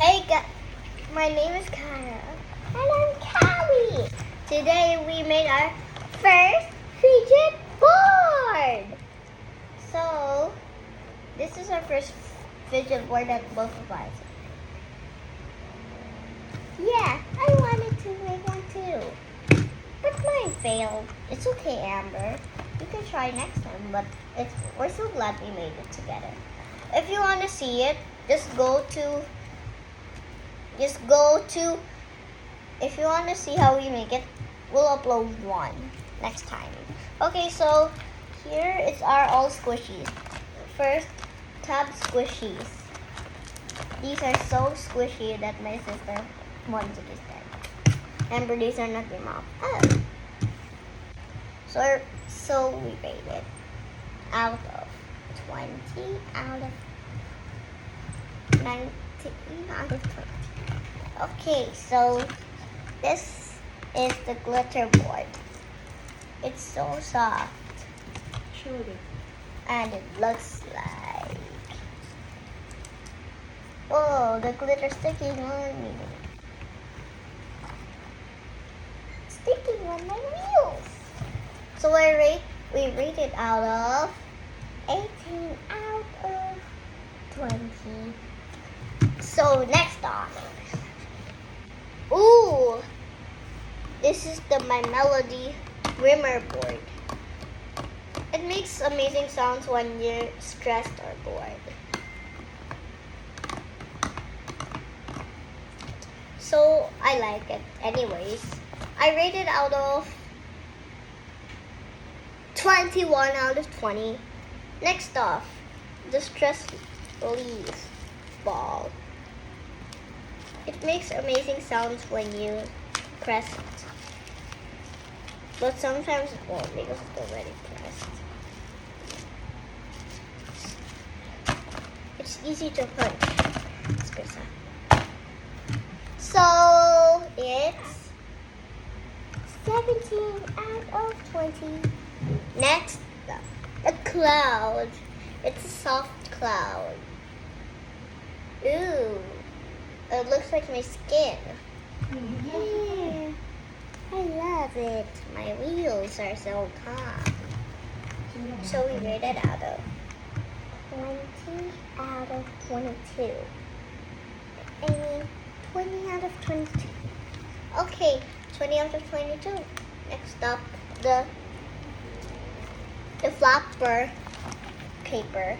Hey guys, my name is Cara. And I'm Cali. Today we made our first fidget board. So, this is our first fidget board that both of us. Yeah, I wanted to make one too. But mine failed. It's okay, Amber. You can try next time, but we're so glad we made it together. If you want to see it, just go to, if you want to see how we make it, we'll upload one next time. Okay, so here is our all squishies. First, tab squishies. These are so squishy that my sister wanted to say. Amber, these are not your mom. Oh. So we rated out of 20, out of 19, out of 20. Okay, so this is the glitter board. It's so soft. Show it. And it looks like, oh, the glitter sticking on me. Sticking on my wheels. So we rate it out of 18 out of 20. So next off. Ooh, this is my Melody Rimmer board. It makes amazing sounds when you're stressed or bored. So I like it anyways. I rate it out of 21 out of 20. Next off, the stress relief ball. It makes amazing sounds when you press it. But sometimes it won't because it's already pressed. It's easy to punch. Let's press that. So it's 17 out of 20. Next, a cloud. It's a soft cloud. Ooh, it looks like my skin. Yeah, I love it. My wheels are so calm. So we rate it out of 20 out of 22. I mean, 20 out of 22. Okay, 20 out of 22. Next up, the flapper paper.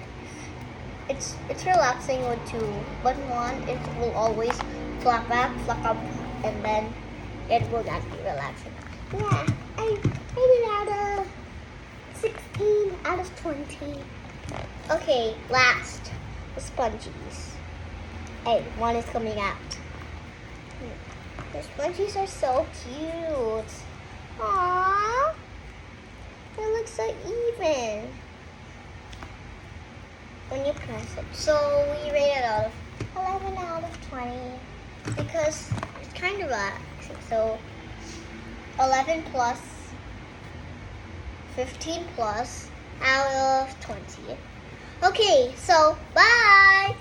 It's relaxing with two, but one it will always flap up, and then it will not be relaxing. Yeah, I made it out of 16 out of 20. Okay, last, the spongies. Hey, one is coming out. The spongies are so cute. Aww. It looks so even when you press it. So we rate it out of 11 out of 20 because it's kind of relaxing. So 11 plus 15 plus out of 20. Okay, so bye.